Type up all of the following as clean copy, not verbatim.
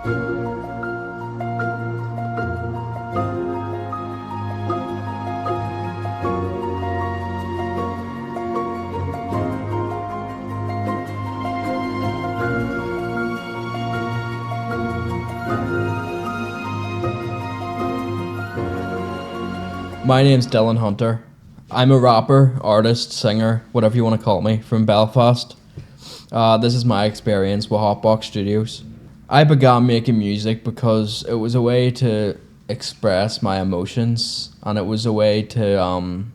My name's Dylan Hunter. I'm a rapper, artist, singer, whatever you want to call me, from Belfast. This is my experience with Hotbox Studios. I began making music because it was a way to express my emotions, and it was a way to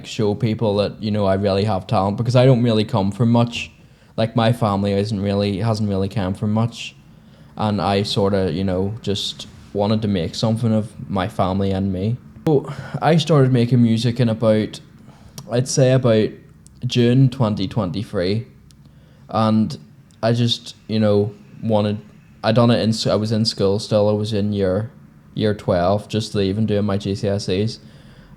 show people that I really have talent, because I don't really come from much. Like, my family hasn't really come from much, and I sort of just wanted to make something of my family and me. So I started making music in I'd say about June 2023, and I just I was in school still. I was in year 12, just leaving, doing my GCSEs,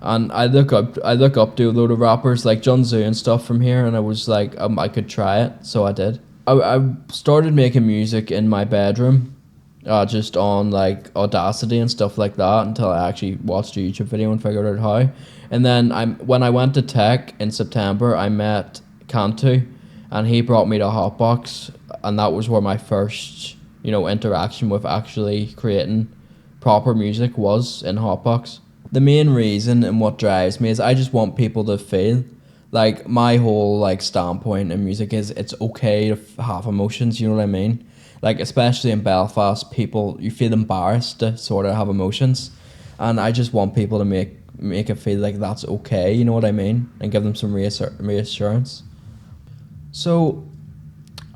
and I look up to a load of rappers like Junzu and stuff from here, and I was like, I could try it, so I did. I started making music in my bedroom, just on like Audacity and stuff like that, until I actually watched a YouTube video and figured out how. And then when I went to Tech in September, I met Cantu, and he brought me to Hotbox, and that was where my first interaction with actually creating proper music was, in Hotbox. The main reason and what drives me is I just want people to feel. Like, my whole standpoint in music is it's okay to have emotions, you know what I mean? Like, especially in Belfast, you feel embarrassed to sort of have emotions, and I just want people to make it feel like that's okay, you know what I mean? And give them some reassurance. So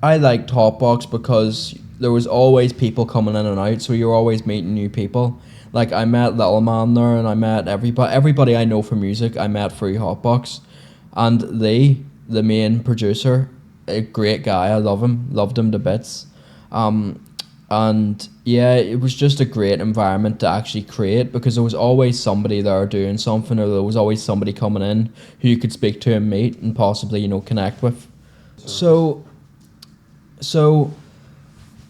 I liked Hotbox because there was always people coming in and out, so you're always meeting new people. Like, I met Little Man there, and I met everybody I know from music, I met through Hotbox. And the main producer, a great guy, I loved him to bits. And yeah, it was just a great environment to actually create, because there was always somebody there doing something, or there was always somebody coming in who you could speak to and meet and possibly connect with. So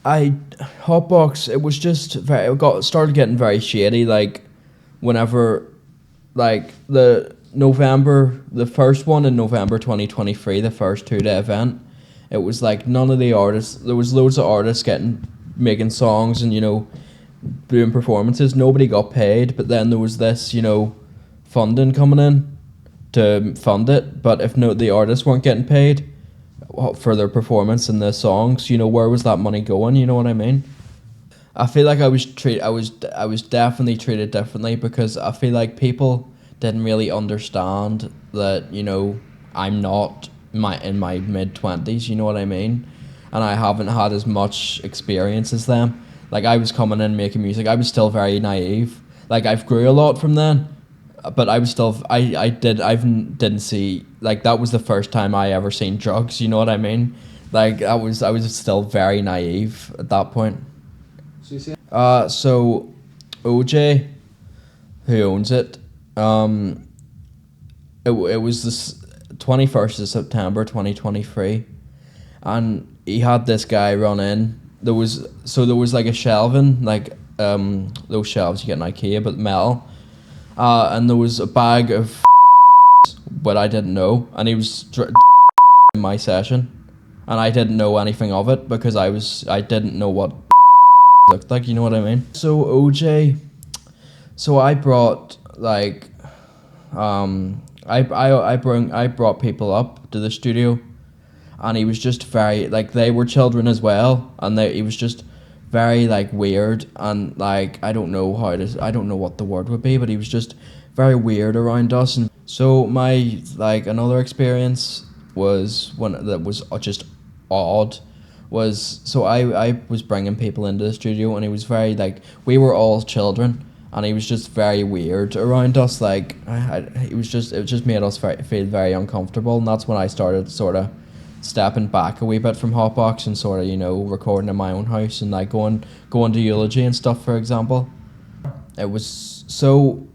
Hotbox, it was just started getting very shady. Like, whenever, like, the first one in November 2023, the first 2-day event, it was like none of the artists, there was loads of artists making songs and doing performances. Nobody got paid, but then there was this funding coming in to fund it. But if the artists weren't getting paid for their performance and the songs, where was that money going? You know what I mean? I feel like I was definitely treated differently, because I feel like people didn't really understand that I'm not in my mid-20s, you know what I mean? And I haven't had as much experience as them. Like, I was coming in making music, I was still very naive. Like, I've grew a lot from then, but I was still, I didn't see, like, that was the first time I ever seen drugs, you know what I mean? Like, I was still very naive at that point. So OJ, who owns it, it was this 21st of September 2023, and he had this guy run in. There was like a shelving, like those shelves you get in IKEA, but metal, and there was a bag of but I didn't know, and he was in my session, and I didn't know anything of it, because I didn't know what looked like, you know what I mean? So OJ, I brought I brought people up to the studio, and he was just very, like, they were children as well, and he was just very, like, weird, and like, I don't know what the word would be, but he was just very weird around us. And so my, like, another experience was that was just odd, was, so I was bringing people into the studio, and he was very, like, we were all children, and he was just very weird around us. Like, it just made us feel very uncomfortable, and that's when I started sort of stepping back a wee bit from Hotbox and sort of recording in my own house, and like going to Eulogy and stuff, for example. It was so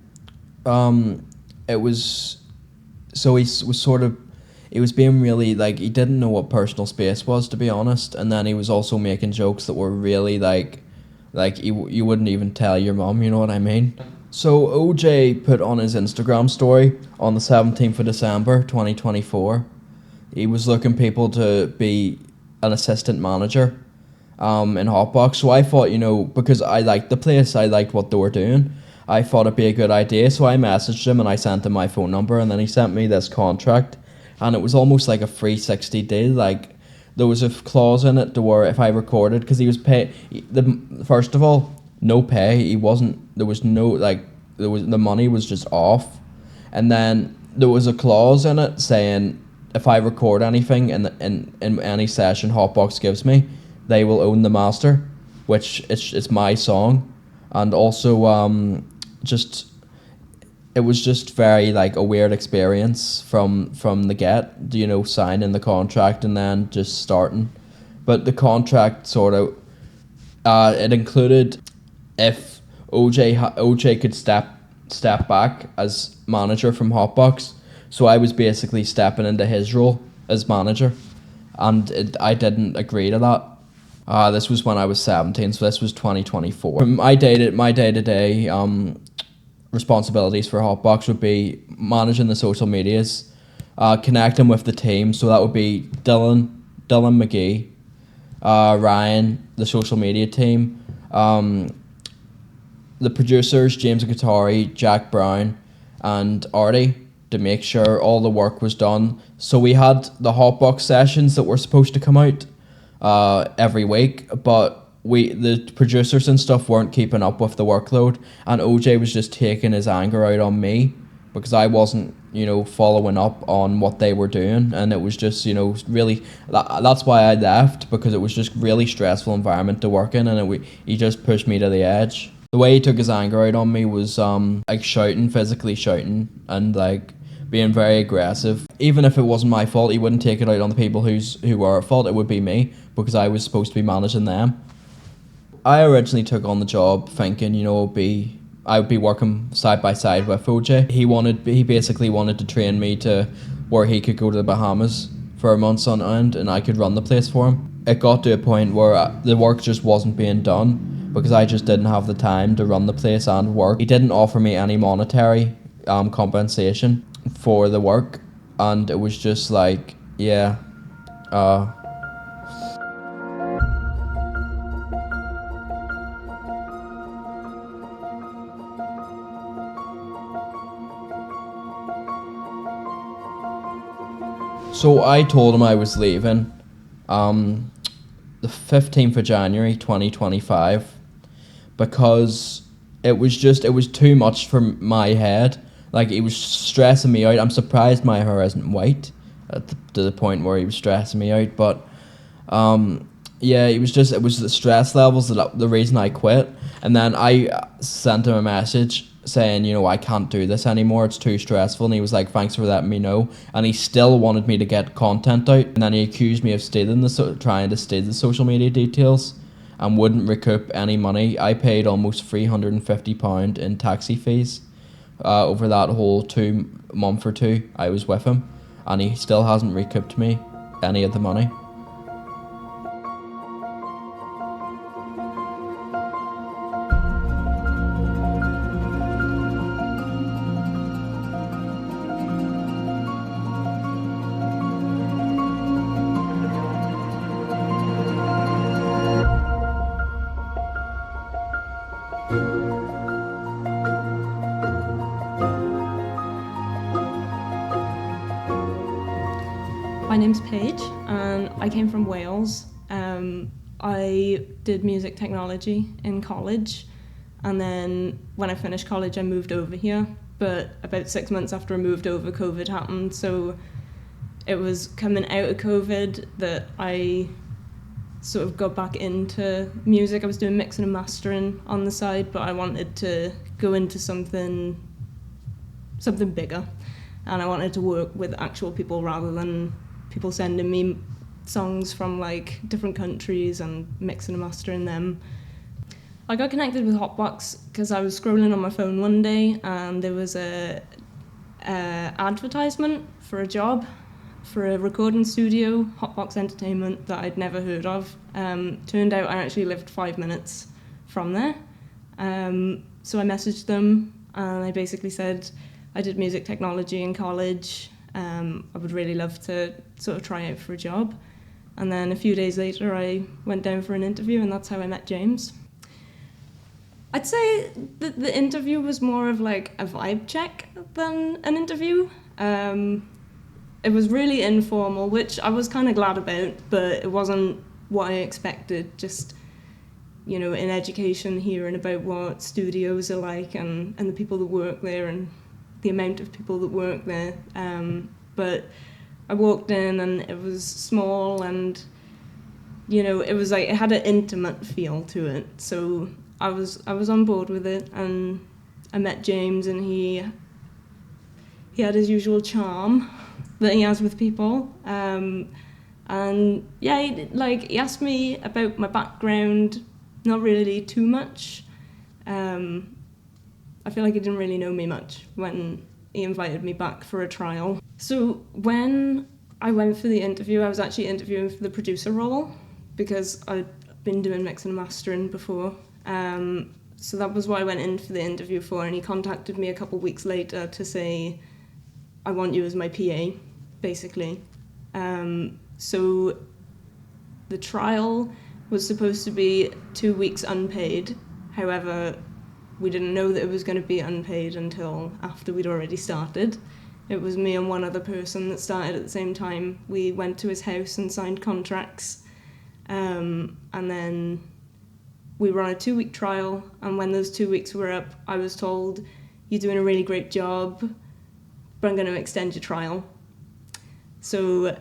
he was being really, like, he didn't know what personal space was, to be honest, and then he was also making jokes that were really, like, Like you wouldn't even tell your mum, you know what I mean? So OJ put on his Instagram story on the 17th of December 2024. He was looking people to be an assistant manager in Hotbox. So I thought, because I liked the place, I liked what they were doing, I thought it'd be a good idea. So I messaged him and I sent him my phone number, and then he sent me this contract, and it was almost like a 360 deal. Like, there was a clause in it to where if I recorded, because he was first of all, no pay. He wasn't. There was no the money was just off, and then there was a clause in it saying if I record anything in any session Hotbox gives me, they will own the master, which it's my song, and also just it was just very like a weird experience from the get, signing the contract and then just starting. But the contract sort of it included if OJ could step back as manager from Hotbox. So I was basically stepping into his role as manager, and I didn't agree to that. This was when I was 17, so this was 2024. My day-to-day responsibilities for Hotbox would be managing the social medias, connecting with the team. So that would be Dylan McGee, Ryan, the social media team, the producers, James Guattari, Jack Brown, and Artie, to make sure all the work was done. So we had the Hotbox sessions that were supposed to come out every week, but the producers and stuff weren't keeping up with the workload, and OJ was just taking his anger out on me because I wasn't, following up on what they were doing, and it was just, really, that's why I left, because it was just really stressful environment to work in, and he just pushed me to the edge. The way he took his anger out on me was physically shouting, and like being very aggressive. Even if it wasn't my fault, he wouldn't take it out on the people who were at fault. It would be me, because I was supposed to be managing them. I originally took on the job thinking, I would be working side by side with OJ. He basically wanted to train me to where he could go to the Bahamas for months on end, and I could run the place for him. It got to a point where the work just wasn't being done because I just didn't have the time to run the place and work. He didn't offer me any monetary compensation for the work, and it was just like, yeah, So I told him I was leaving the 15th of January 2025 because it was too much for my head. Like, it was stressing me out. I'm surprised my hair isn't white to the point where he was stressing me out. But yeah, it was the stress levels the reason I quit. And then I sent him a message saying, I can't do this anymore, it's too stressful, and he was like, thanks for letting me know, and he still wanted me to get content out, and then he accused me of trying to steal the social media details and wouldn't recoup any money. I paid almost £350 in taxi fees over that whole 2 month or two I was with him, and he still hasn't recouped me any of the money. My name's Paige, and I came from Wales. I did music technology in college, and then when I finished college I moved over here, but about 6 months after I moved over, COVID happened, so it was coming out of COVID that I sort of got back into music. I was doing mixing and mastering on the side, but I wanted to go into something bigger, and I wanted to work with actual people rather than people sending me songs from like different countries and mixing and mastering them. I got connected with Hotbox because I was scrolling on my phone one day and there was a advertisement for a job for a recording studio, Hotbox Entertainment, that I'd never heard of. Turned out I actually lived 5 minutes from there. So I messaged them and I basically said I did music technology in college. I would really love to sort of try out for a job. And then a few days later I went down for an interview, and that's how I met James. I'd say that the interview was more of like a vibe check than an interview. It was really informal, which I was kind of glad about, but it wasn't what I expected. Just, you know, in education, hearing about what studios are like and the people that work there and the amount of people that work there. But I walked in and it was small and, you know, it was like, it had an intimate feel to it. So I was on board with it, and I met James, and he had his usual charm that he has with people. And yeah, he asked me about my background, not really too much. I feel like he didn't really know me much when he invited me back for a trial. So when I went for the interview, I was actually interviewing for the producer role because I'd been doing mixing and mastering before. So that was what I went in for the interview for, and he contacted me a couple of weeks later to say, I want you as my PA, basically. So the trial was supposed to be 2 weeks unpaid. However, we didn't know that it was going to be unpaid until after we'd already started. It was me and one other person that started at the same time. We went to his house and signed contracts. And then we were on a 2-week trial, and when those 2 weeks were up, I was told, you're doing a really great job, but I'm going to extend your trial. So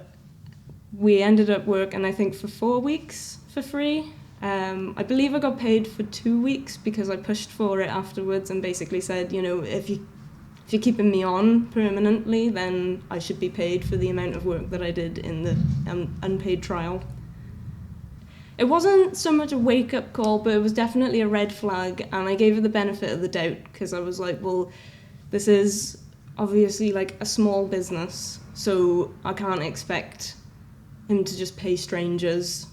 we ended up working, I think, for 4 weeks for free. I believe I got paid for 2 weeks because I pushed for it afterwards and basically said, you know, if you're keeping me on permanently, then I should be paid for the amount of work that I did in the unpaid trial. It wasn't so much a wake-up call, but it was definitely a red flag, and I gave it the benefit of the doubt because I was like, well, this is obviously like a small business, so I can't expect him to just pay strangers.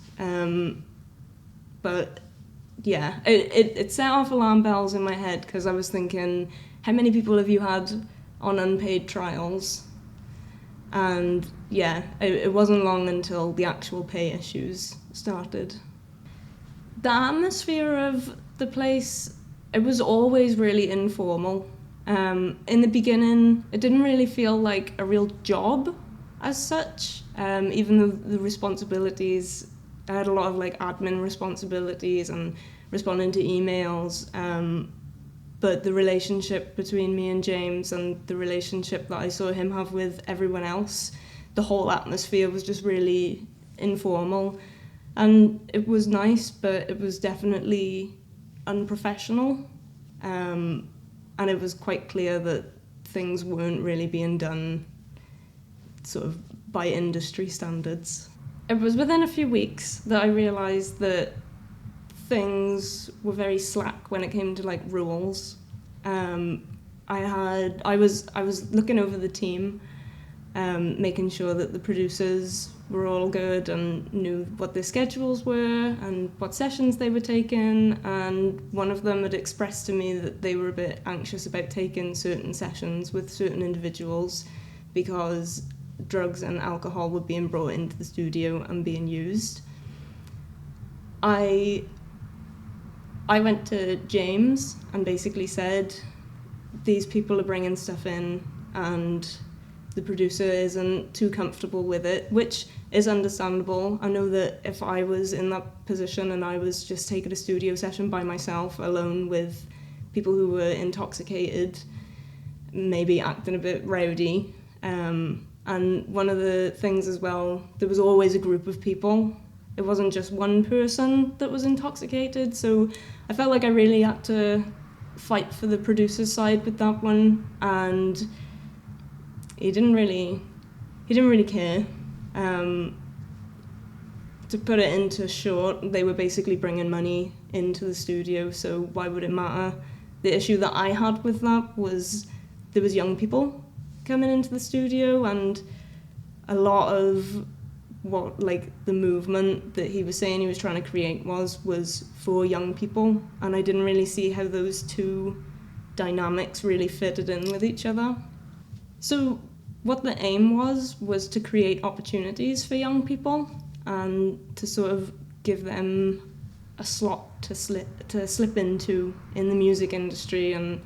But yeah, it set off alarm bells in my head because I was thinking, how many people have you had on unpaid trials? And yeah, it wasn't long until the actual pay issues started. The atmosphere of the place, it was always really informal. In the beginning, it didn't really feel like a real job as such, even though the responsibilities, I had a lot of like admin responsibilities and responding to emails, but the relationship between me and James and the relationship that I saw him have with everyone else, the whole atmosphere was just really informal. And it was nice, but it was definitely unprofessional. And it was quite clear that things weren't really being done sort of by industry standards. It was within a few weeks that I realised that things were very slack when it came to like rules. I was looking over the team, making sure that the producers were all good and knew what their schedules were and what sessions they were taking, and one of them had expressed to me that they were a bit anxious about taking certain sessions with certain individuals because drugs and alcohol were being brought into the studio and being used. I went to James and basically said, these people are bringing stuff in and the producer isn't too comfortable with it, which is understandable. I know that if I was in that position and I was just taking a studio session by myself, alone with people who were intoxicated, maybe acting a bit rowdy. And one of the things as well, there was always a group of people. It wasn't just one person that was intoxicated, so I felt like I really had to fight for the producer's side with that one, and he didn't really care. To put it into short, they were basically bringing money into the studio, so why would it matter? The issue that I had with that was there was young people coming into the studio, and a lot of what like the movement that he was saying he was trying to create was for young people, and I didn't really see how those two dynamics really fitted in with each other. So what the aim was to create opportunities for young people and to sort of give them a slot to slip into in the music industry and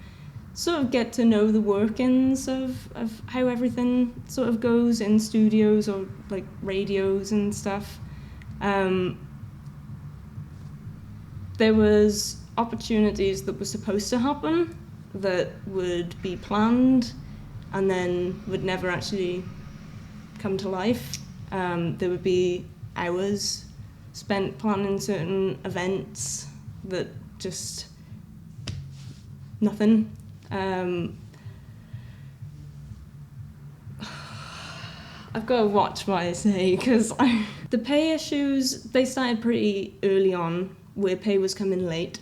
sort of get to know the workings of how everything sort of goes in studios or like radios and stuff. There was opportunities that were supposed to happen that would be planned and then would never actually come to life. There would be hours spent planning certain events that just nothing. I've got to watch what I say because the pay issues, they started pretty early on where pay was coming late,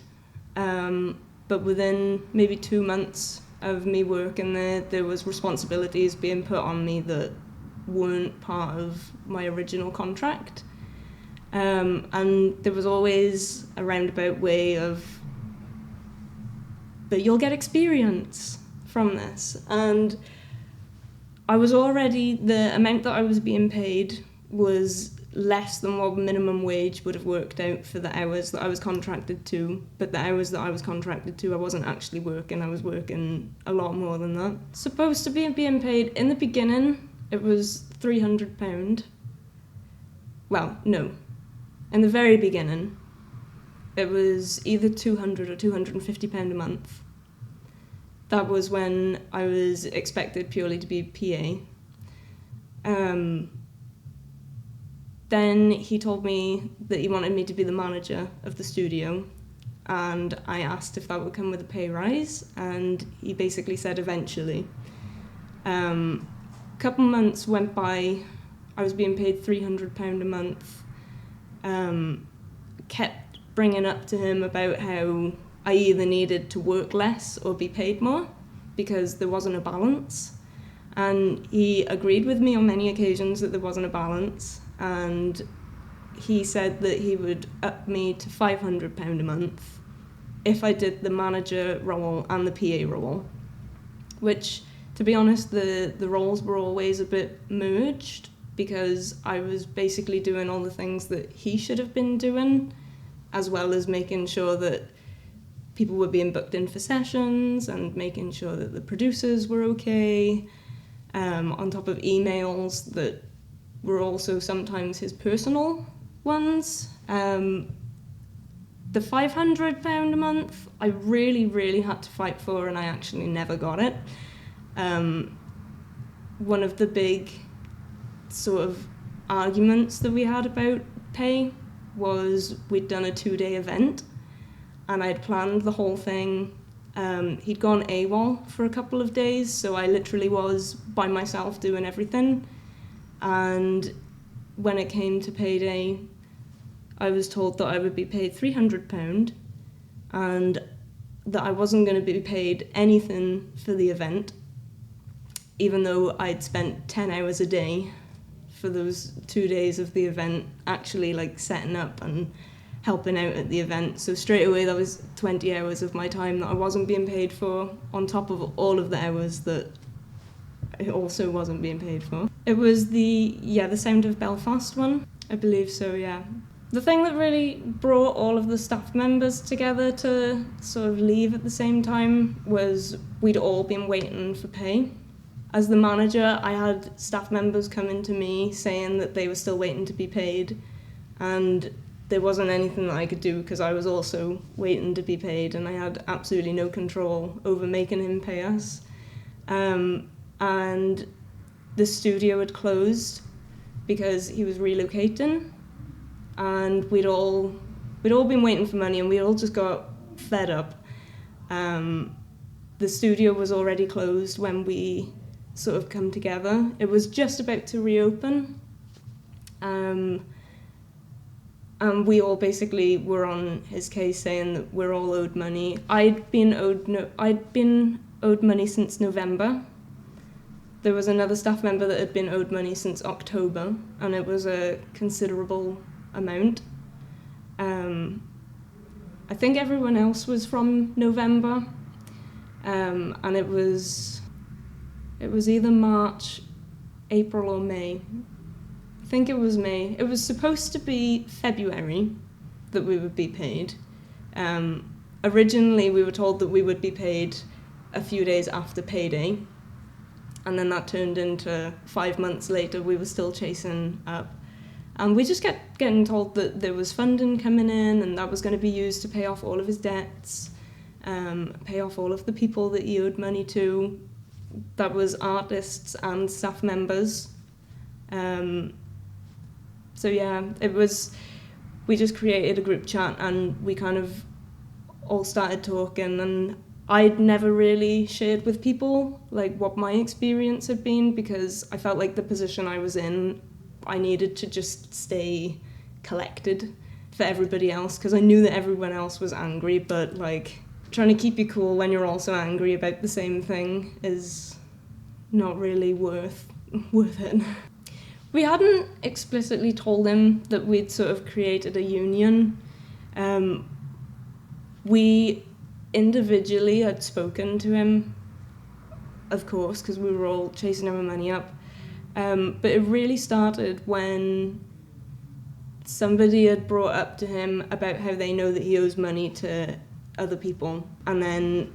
but within maybe 2 months of me working there was responsibilities being put on me that weren't part of my original contract, and there was always a roundabout way of, but you'll get experience from this. And I was already, the amount that I was being paid was less than what minimum wage would have worked out for the hours that I was contracted to, but the hours that I was contracted to, I wasn't actually working, I was working a lot more than that. Supposed to be being paid, in the beginning, it was £300. Well, no. In the very beginning, it was either £200 or £250 a month. That was when I was expected purely to be PA. Then he told me that he wanted me to be the manager of the studio, and I asked if that would come with a pay rise, and he basically said eventually. A couple months went by, I was being paid £300 a month. Kept bringing up to him about how I either needed to work less or be paid more because there wasn't a balance. And he agreed with me on many occasions that there wasn't a balance. And he said that he would up me to £500 a month if I did the manager role and the PA role, which, to be honest, the roles were always a bit merged because I was basically doing all the things that he should have been doing, as well as making sure that people were being booked in for sessions and making sure that the producers were okay, on top of emails that were also sometimes his personal ones. The £500 a month, I really, really had to fight for, and I actually never got it. One of the big sort of arguments that we had about pay was we'd done a 2-day event, and I'd planned the whole thing. He'd gone AWOL for a couple of days, so I literally was by myself doing everything. And when it came to payday, I was told that I would be paid £300 and that I wasn't going to be paid anything for the event, even though I'd spent 10 hours a day for those 2 days of the event actually like setting up and helping out at the event. So straight away that was 20 hours of my time that I wasn't being paid for, on top of all of the hours that I also wasn't being paid for. It was the Sound of Belfast one, I believe so, yeah. The thing that really brought all of the staff members together to sort of leave at the same time was we'd all been waiting for pay. As the manager, I had staff members coming to me saying that they were still waiting to be paid, and there wasn't anything that I could do because I was also waiting to be paid, and I had absolutely no control over making him pay us. And the studio had closed because he was relocating, and we'd all been waiting for money, and we all just got fed up. The studio was already closed when we sort of come together. It was just about to reopen, and we all basically were on his case saying that we're all owed money. I'd been owed money since November, There was another staff member that had been owed money since October, and it was a considerable amount. I think everyone else was from November, and it was either March, April or May. I think it was May. It was supposed to be February that we would be paid. Originally we were told that we would be paid a few days after payday, and then that turned into 5 months later we were still chasing up. And we just kept getting told that there was funding coming in and that was going to be used to pay off all of his debts, pay off all of the people that he owed money to. That was artists and staff members. So yeah, we just created a group chat and we kind of all started talking, and I'd never really shared with people like what my experience had been, because I felt like the position I was in, I needed to just stay collected for everybody else, because I knew that everyone else was angry, but like trying to keep you cool when you're also angry about the same thing is not really worth it. We hadn't explicitly told him that we'd sort of created a union. We individually had spoken to him, of course, because we were all chasing our money up. But it really started when somebody had brought up to him about how they know that he owes money to other people. And then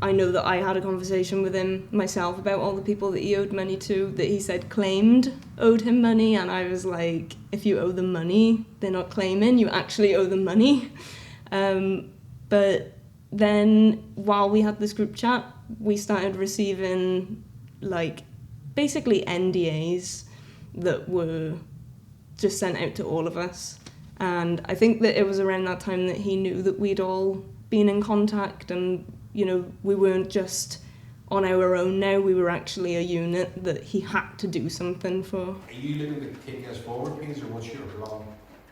I know that I had a conversation with him myself about all the people that he owed money to, that he said claimed owed him money. And I was like, if you owe them money, they're not claiming, you actually owe them money. But then while we had this group chat, we started receiving like basically NDAs that were just sent out to all of us. And I think that it was around that time that he knew that we'd all been in contact, and you know, we weren't just on our own now, we were actually a unit that he had to do something for. Are you looking at taking us forward, Paige, or what's your plan?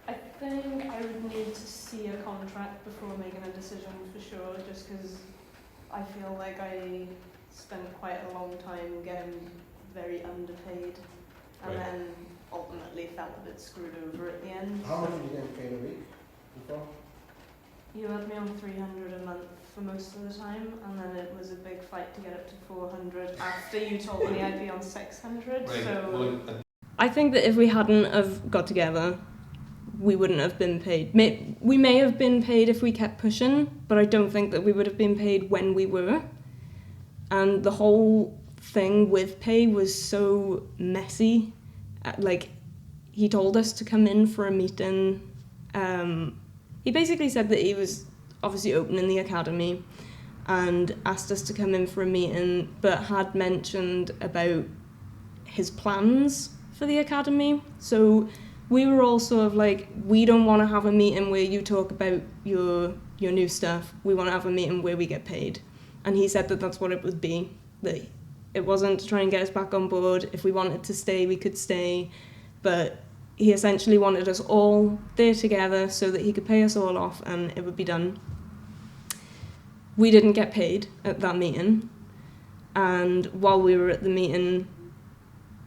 I think I would need to see a contract before making a decision for sure, just because I feel like I spent quite a long time getting very underpaid, and Right. then ultimately felt a bit screwed over at the end. How much did you get paid a week before? You had me on 300 a month for most of the time, and then it was a big fight to get up to 400 after you told me I'd be on 600. Right. So Well, I think that if we hadn't have got together, we wouldn't have been paid. We may have been paid if we kept pushing, but I don't think that we would have been paid when we were. And the whole thing with pay was so messy. Like, he told us to come in for a meeting. He basically said that he was obviously opening the academy and asked us to come in for a meeting, but had mentioned about his plans for the academy. So we were all sort of like, we don't want to have a meeting where you talk about your new stuff. We want to have a meeting where we get paid. And he said that that's what it would be. That it wasn't to try and get us back on board. If we wanted to stay, we could stay. But he essentially wanted us all there together so that he could pay us all off and it would be done. We didn't get paid at that meeting. And while we were at the meeting,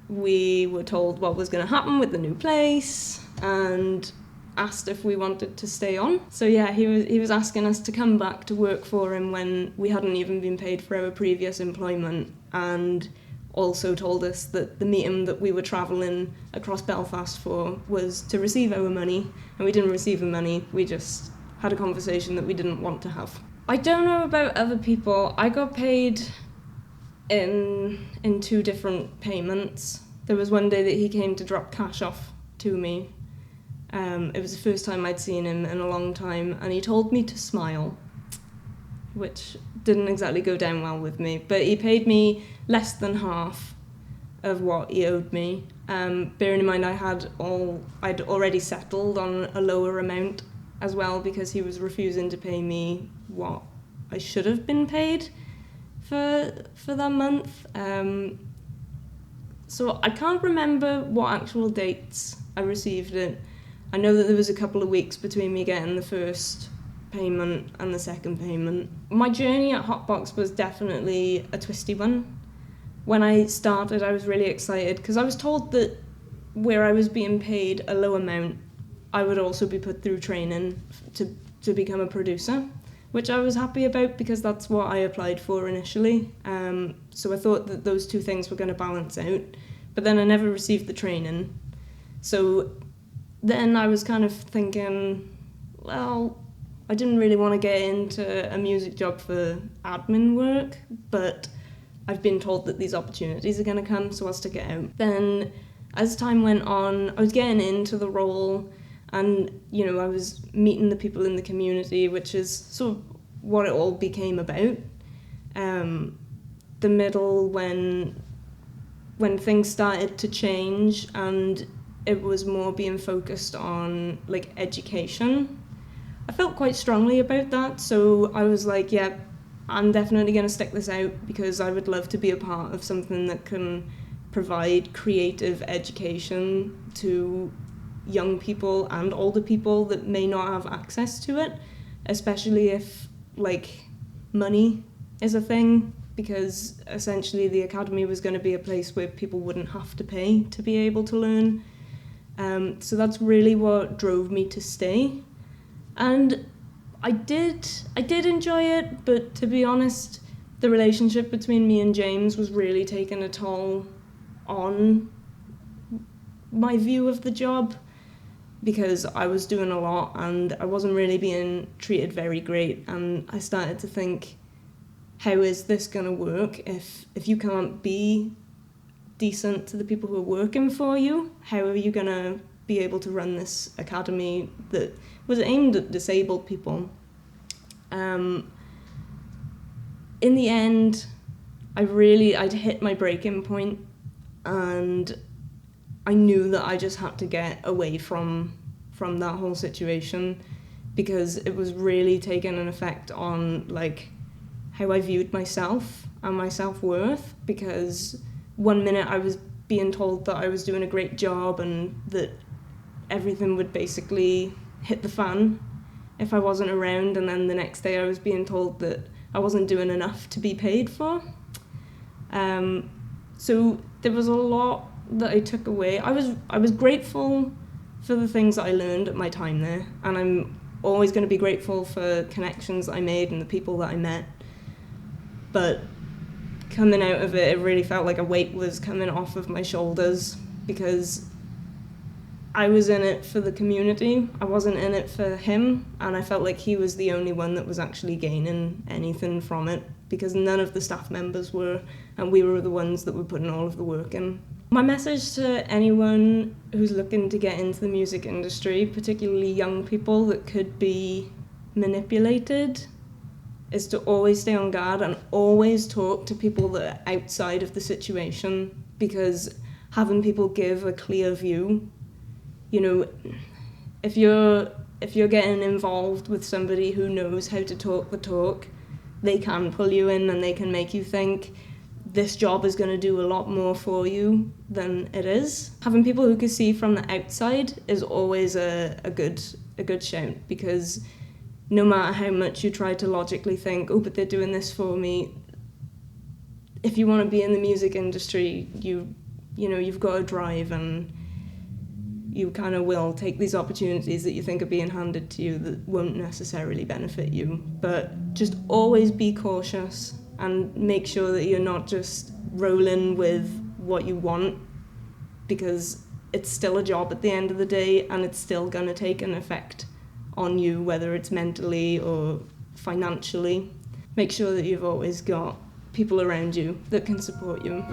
we were told what was going to happen with the new place and asked if we wanted to stay on. So yeah, he was asking us to come back to work for him when we hadn't even been paid for our previous employment, and also told us that the meeting that we were travelling across Belfast for was to receive our money, and we didn't receive the money. We just had a conversation that we didn't want to have. I don't know about other people. I got paid in 2 different payments. There was one day that he came to drop cash off to me. It was the first time I'd seen him in a long time, and he told me to smile, which didn't exactly go down well with me. But he paid me less than half of what he owed me. Bearing in mind I'd already settled on a lower amount as well, because he was refusing to pay me what I should have been paid for that month. So I can't remember what actual dates I received it. I know that there was a couple of weeks between me getting the first payment and the second payment. My journey at Hotbox was definitely a twisty one. When I started, I was really excited because I was told that where I was being paid a low amount, I would also be put through training to become a producer, which I was happy about because that's what I applied for initially. So I thought that those two things were going to balance out, but then I never received the training. So then I was kind of thinking, well, I didn't really want to get into a music job for admin work, but I've been told that these opportunities are going to come, so I'll stick it out. Then as time went on, I was getting into the role and, you know, I was meeting the people in the community, which is sort of what it all became about. The middle, when things started to change and it was more being focused on like education, I felt quite strongly about that, so I was like, yeah, I'm definitely going to stick this out because I would love to be a part of something that can provide creative education to young people and older people that may not have access to it, especially if like money is a thing, because essentially the academy was going to be a place where people wouldn't have to pay to be able to learn. So that's really what drove me to stay. And I did enjoy it, but to be honest, the relationship between me and James was really taking a toll on my view of the job because I was doing a lot and I wasn't really being treated very great, and I started to think, how is this going to work if you can't be decent to the people who are working for you? How are you going to be able to run this academy that was aimed at disabled people? In the end, I'd hit my breaking point, and I knew that I just had to get away from that whole situation because it was really taking an effect on like how I viewed myself and my self-worth, because one minute I was being told that I was doing a great job and that everything would basically hit the fan if I wasn't around, and then the next day I was being told that I wasn't doing enough to be paid for. So there was a lot that I took away. I was grateful for the things that I learned at my time there, and I'm always going to be grateful for connections that I made and the people that I met. But coming out of it, it really felt like a weight was coming off of my shoulders because I was in it for the community. I wasn't in it for him, and I felt like he was the only one that was actually gaining anything from it because none of the staff members were, and we were the ones that were putting all of the work in. My message to anyone who's looking to get into the music industry, particularly young people that could be manipulated, is to always stay on guard and always talk to people that are outside of the situation, because having people give a clear view, you know, if you're getting involved with somebody who knows how to talk the talk, they can pull you in and they can make you think this job is going to do a lot more for you than it is. Having people who can see from the outside is always a good shout, because no matter how much you try to logically think, oh, but they're doing this for me, if you want to be in the music industry, you know, you've got to drive, and you kind of will take these opportunities that you think are being handed to you that won't necessarily benefit you. But just always be cautious and make sure that you're not just rolling with what you want, because it's still a job at the end of the day, and it's still going to take an effect on you, whether it's mentally or financially. Make sure that you've always got people around you that can support you.